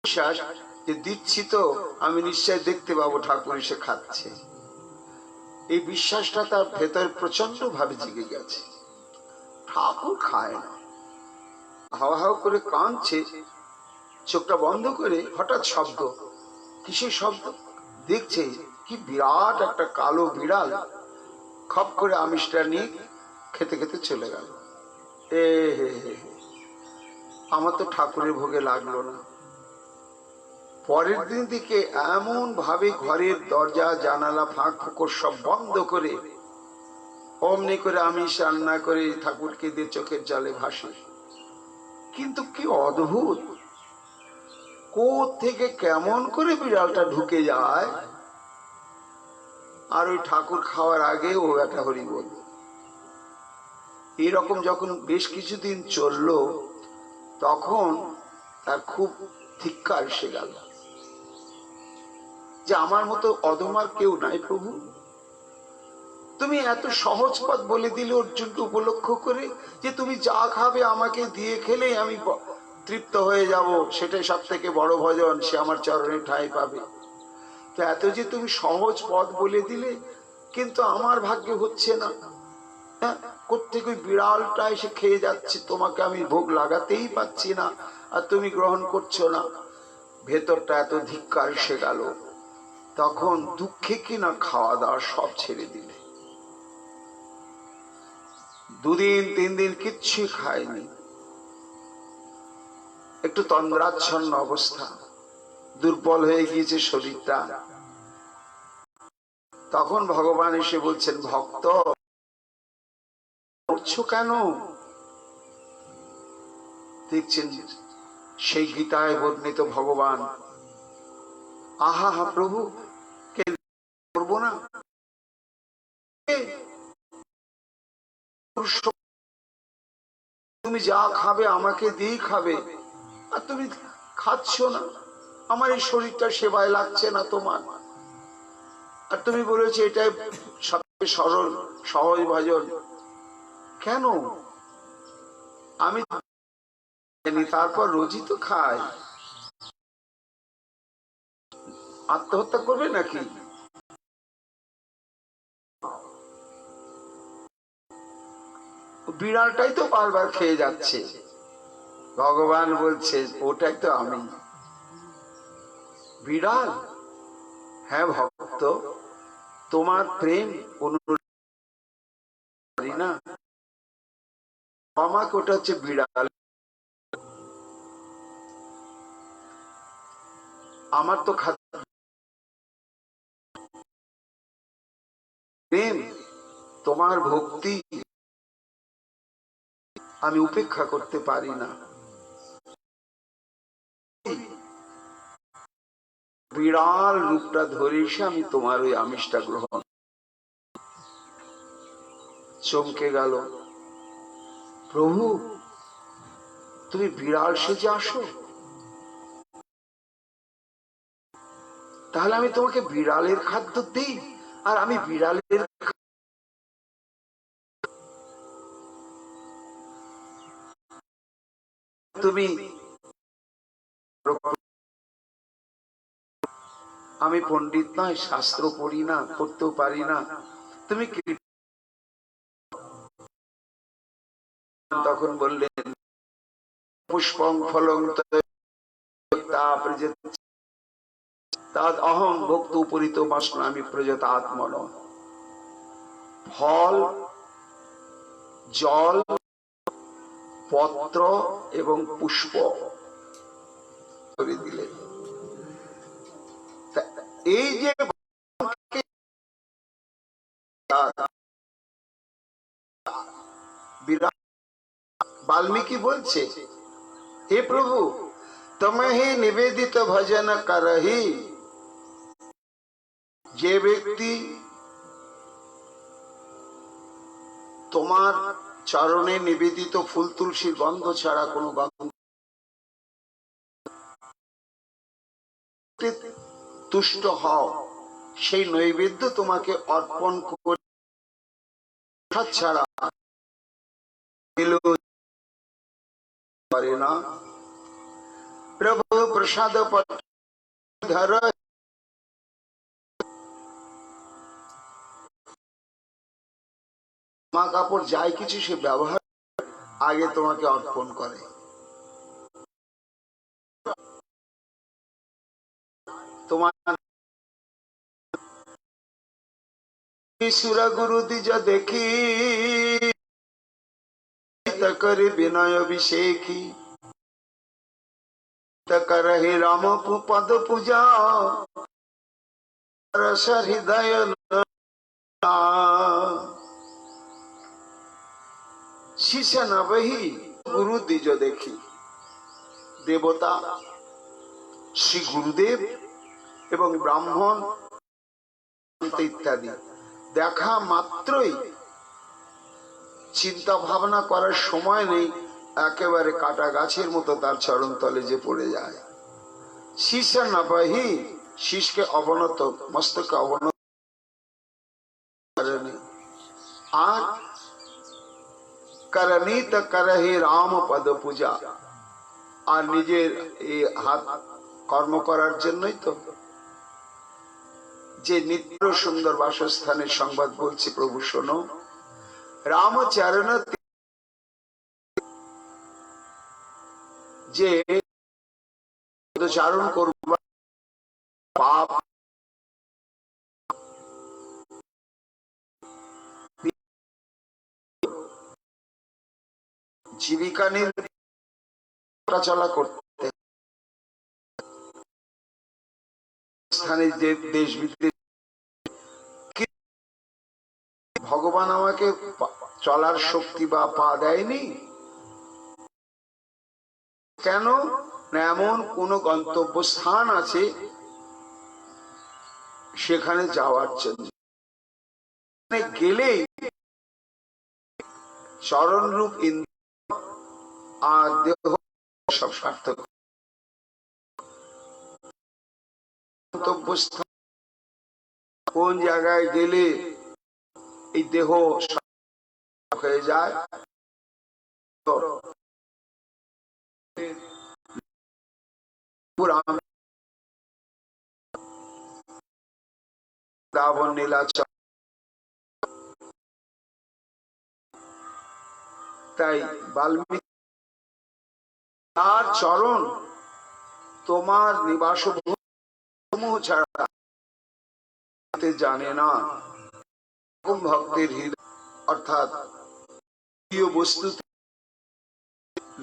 বিশ্বাস যে দিচ্ছি তো আমি নিশ্চয় দেখতে পাবো ঠাকুর এসে খাচ্ছে, এই বিশ্বাসটা তার ভেতরে প্রচন্ড ভাবে জেগে গেছে। ঠাকুর খায় না, হাওয়া হাওয়া করে কাঁদছে, চোখটা বন্ধ করে হঠাৎ শব্দ, কিসের শব্দ দেখছে, কি বিরাট একটা কালো বিড়াল খপ করে আমিষটা নিয়ে খেতে খেতে চলে গেল। এ হে হে, আমার তো ঠাকুরের ভোগে লাগলো না। পরের দিন থেকে এমন ভাবে ঘরের দরজা জানালা ফাঁক ফোকর সব বন্ধ করে অমনি করে আমিষ রান্না করে ঠাকুরকে দিয়ে চোখের জলে ভাসে। কিন্তু কি অদ্ভুত, থেকে কেমন করে বিড়ালটা ঢুকে যায়, আর ওই ঠাকুর খাওয়ার আগে ও একটা হরি বল। এইরকম যখন বেশ কিছুদিন চললো, তখন তার খুব ধিক্কার এসে গেল যে আমার মতো অধমার কেউ নাই প্রভু, তুমি এত সহজ পথ বলে দিলে অর্জুনকে উপলক্ষ করে যে তুমি যা খাবে আমাকে দিয়ে খেলেই আমি তৃপ্ত হয়ে যাব, সেটাই সব থেকে বড় ভজন, সে আমার চরণে ঠাঁই পাবে। তো এত যে তুমি সহজ পথ বলে দিলে, কিন্তু আমার ভাগ্যে হচ্ছে না। হ্যাঁ, কোত্থেকে ওই বিড়ালটা এসে খেয়ে যাচ্ছে, তোমাকে আমি ভোগ লাগাতেই পাচ্ছি না, আর তুমি গ্রহণ করছো না। ভেতরটা এত ধিক্কার এসে গেল, তখন দুঃখে কিনা খাওয়া দাওয়া সব ছেড়ে দিলে। 2 দিন 3 দিন কিচ্ছু খায়নি, একটু তন্দ্রাচ্ছন্ন অবস্থা, দুর্বল হয়ে গিয়েছে শরীরটা। তখন ভগবান এসে বলছেন, ভক্ত করছো কেন? দেখছেন সেই গীতায় বর্ণিত ভগবান, আহা হা প্রভু করবো না, তুমি যা খাবে আমাকে দিয়েই খাবে, আর তুমি খাচ্ছ না, আমার এই শরীরটা সেবায় লাগছে না তোমার, আর তুমি বলেছো এটাই সবচেয়ে সরল সহজ ভজন। কেন? আমি তারপর রোজই তো খাই, আত্মহত্যা করবে নাকি? বিড়ালটাই তো বারবার খেয়ে যাচ্ছে। ভগবান বলছে ওটাই তো আমি। বিড়াল? হ্যাঁ ভক্ত, তোমার প্রেম অনুরোধ করি না, আমাকে ওটা হচ্ছে বিড়াল, আমার তো প্রেম, তোমার ভক্তি আমি উপেক্ষা করতে পারি না। বিড়াল রূপটা ধরে এসে আমি তোমার ওই আমিষটা গ্রহণ। চমকে গেল, প্রভু তুমি বিড়াল সেজে আসো, তাহলে আমি তোমাকে বিড়ালের খাদ্য দিই, আর আমি বিড়ালের তুমি, আমি পণ্ডিত নয়, শাস্ত্র পড়ি না, পড়তেও পারি না, তুমি তখন বললেন পুষ্পং ফলং তাদ অহং ভক্ত উপরিত বাসনামি প্রযত আত্মন। ফল, জল, পত্র এবং পুষ্প করে দিলেন। এই যে বাল্মীকি বলছে, হে প্রভু তমহি নিবেদিত ভজন করহি, যে ব্যক্তি তোমার চরণে নিবেদিত ফুল তুলসীর গন্ধ ছাড়া কোনো গন্ধ তুষ্ট হও, সেই নৈবেদ্য তোমাকে অর্পণ করে ছাড়া পারে না। প্রভু প্রসাদ ধর, মা কাপড় যাই কিছু সে ব্যবহার আগে তোমাকে অর্পণ করে। তোমার সুরা গুরু দ্বিজ দেখি कर विनय अभिषेकी करहि राम पद पूजा रस हृदय शिष्य नवही गुरु द्विज देखी। देवता श्री गुरुदेव एवं ब्राह्मण इत्यादि देखा मात्रई চিন্তা ভাবনা করার সময় নেই, একেবারে কাটা গাছের মতো তার চরণ তলে যে পড়ে যায়। শীর্ষ নবহি, শীষকে অবনত, মস্তকে অবনত আর করণীত করহি রাম পদ পূজা, আর নিজের এই হাত কর্ম করার জন্যই তো যে নিত্য সুন্দর বাসস্থানের সংবাদ বলছি প্রভু শোনো। রামচরণ যে চারণ করবা পাপ জীবিকা নির্বাহ চলা করতে স্থানে যে দেশ বিদেশ, ভগবান আমাকে চলার শক্তি বা পা দেয়নি কেন? না এমন কোন গন্তব্য স্থান আছে সেখানে যাওয়ার জন্য গেলেই চরণ রূপ ইন্দ্র আর দেহ সব সার্থক। গন্তব্য স্থান কোন জায়গায় গেলে এই দেহ হয়ে যায়, রাবণ নীলাচল। তাই বাল্মীকি তার চরণ তোমার নিবাস ছাড়া জানে না। ভক্তের হৃদয় অর্থাৎ প্রিয় বস্তু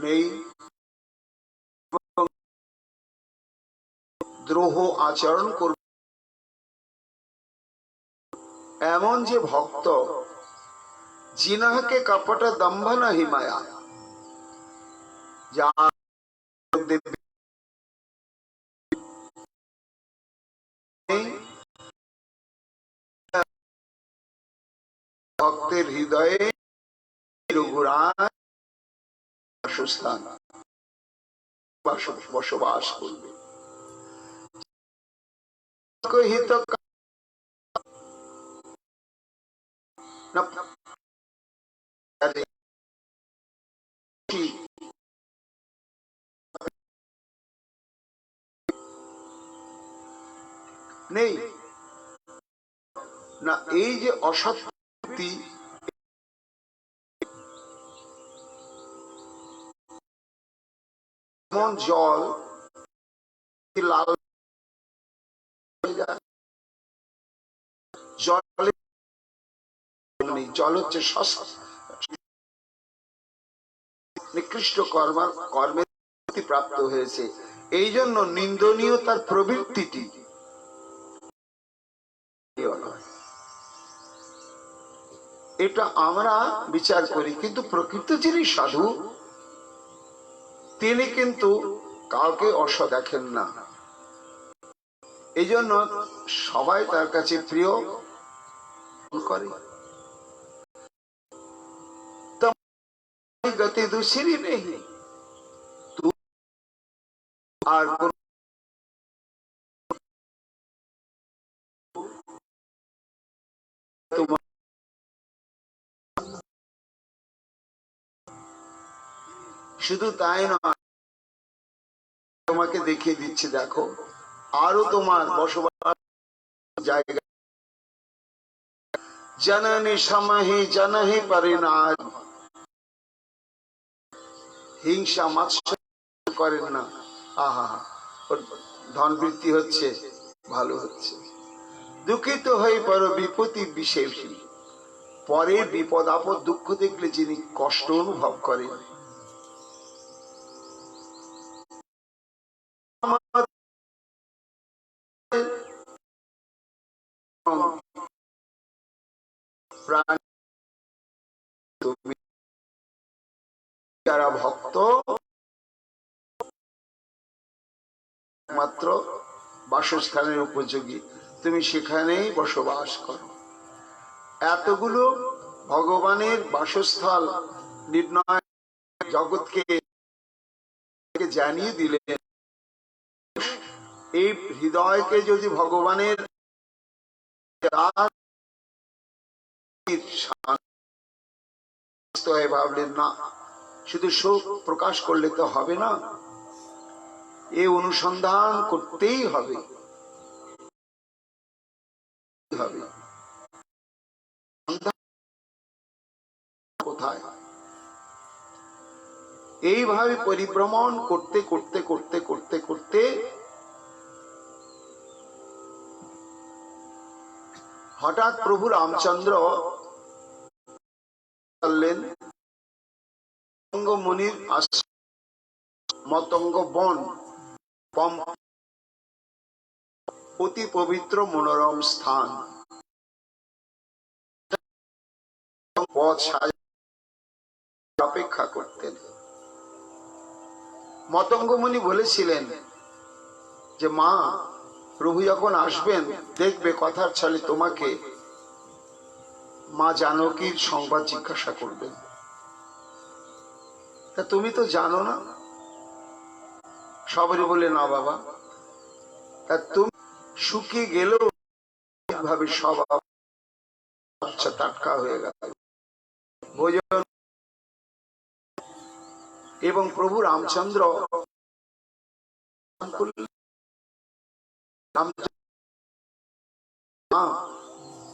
নেই, দ্রোহ আচরণ করবে এমন যে ভক্ত, জিনাহকে কপট দম্ভ নাহি মায়া, ভক্তের হৃদয়ে বাসস্থান বসবাস করবে। নেই না, এই যে অসৎ জল লাল জল হচ্ছে নিকৃষ্ট কর্মের প্রাপ্ত হয়েছে, এই জন্য নিন্দনীয় তার প্রবৃত্তিটি এটা আমরা বিচার করি, কিন্তু প্রকৃত যিনি সাধু তিনি কিন্তু কাউকে অস দেখেন না। এই জন্য সবাই তার কাছে প্রিয় করে। গতি दूसरी नहीं, আর শুধু তাই নয়, তোমাকে দেখিয়ে দিচ্ছি, দেখো আরো তোমার বসবাস জায়গা। জননী সমহি জনহি পরিণাম, হিংসা মাৎসর্য করেন না। আহা, ধন বৃদ্ধি হচ্ছে, ভালো হচ্ছে। দুঃখিত হয়ে পড়ো বিপত্তি বিশেষী, পরে বিপদ আপদ দুঃখ দেখলে যিনি কষ্ট অনুভব করেন, যারা ভক্ত মাত্র বাসস্থানের উপযোগী, তুমি সেখানেই বসবাস করো। এতগুলো ভগবানের বাসস্থল নির্ণয় জগৎকে জানিয়ে দিলে, এই হৃদয়কে যদি ভগবানের ভাবলেন না, শুধু শোক প্রকাশ করলে তো হবে না, এ অনুসন্ধান করতেই হবে। কোথায়? এইভাবে পরিভ্রমণ করতে করতে করতে করতে করতে হঠাৎ প্রভু রামচন্দ্র বললেন মুনির মতঙ্গ বন, অতি পবিত্র মনোরম স্থান, পথ অপেক্ষা করতেন। মতঙ্গ মুনি বলেছিলেন যে মা, প্রভু যখন আসবেন দেখবে কথার ছলে তোমাকে মা জানকীর সংবাদ জিজ্ঞাসা করবেন। তা তুমি তো জানো না। সবারই বলে না বাবা, তা তুমি শুকিয়ে গেলেও ভাবে সব আচ্ছা টাটকা হয়ে গেল ভোজন। এবং প্রভু রামচন্দ্র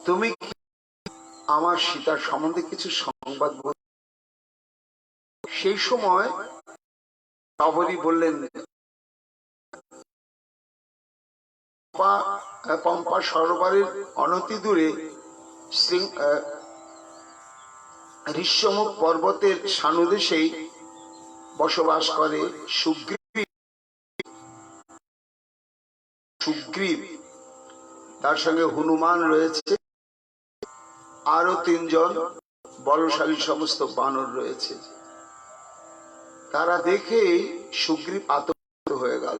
তুমি আমার সীতার সম্বন্ধে কিছু সংবাদ বল। সেই সময় সবরই বললেন, পম্পা সরোবরের অনতি দূরে ঋষ্যমুখ পর্বতের সানুদেশেই বসবাস করে সুগ্রীব, তার সঙ্গে হনুমান রয়েছে, আরো 3 জন বলশালী সমস্ত বানর রয়েছে। তারা দেখে সুগ্রীব আতঙ্কিত হয়ে গেল।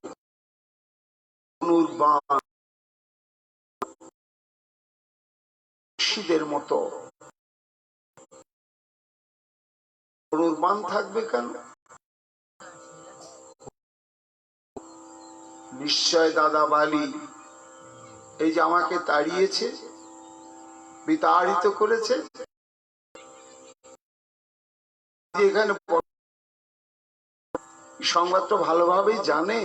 মতো ধনুর্বাণ থাকবে কেন? নিশ্চয় দাদা বালি এই যে আমাকে তাড়িয়েছে, বিতাড়িত করেছে, এখানে সংবাদটা ভালোভাবেই জানে,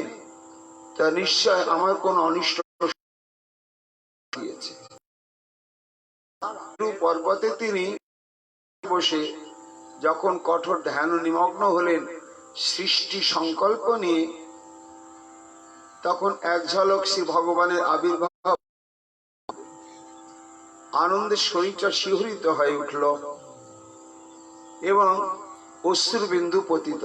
তা নিশ্চয় আমার কোন অনিষ্ট দিয়েছে। পর্বতে তিনি বসে যখন কঠোর ধ্যান নিমগ্ন হলেন সৃষ্টি সংকল্প নিয়ে, তখন এক ঝলক শ্রী ভগবানের আবির্ভাব, আনন্দের শরীরটা শিহরিত হয়ে উঠল এবং অশ্রুবিন্দু পতিত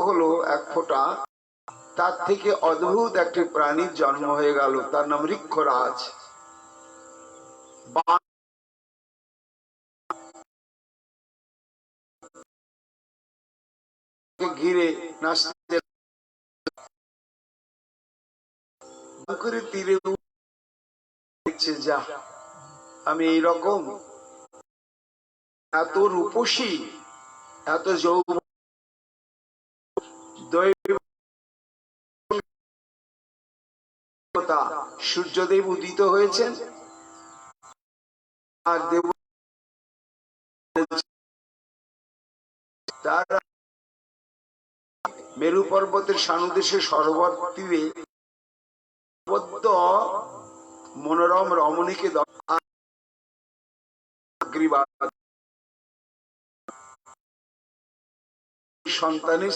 হলো এক ফোঁটা। তার থেকে অদ্ভুত একটি প্রাণীর জন্ম হয়ে গেল, তার নাম ঋক্ষরাজ। ঘিরে নাচতে করে তীরে দেখছে, যা আমি এইরকম এত রূপসী, এত যৌবন, সূর্যদেব উদিত হয়েছেন আর দেব তার মেরু পর্বতের সানুদেশে সরোবর তীরে মনোরম রমণীকে সন্তানের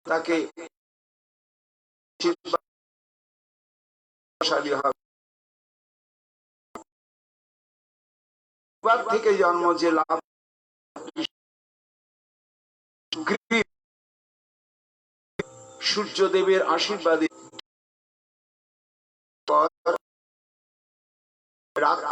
তাকে থেকে জন্ম যে লাভ, সূর্যদেবের আশীর্বাদে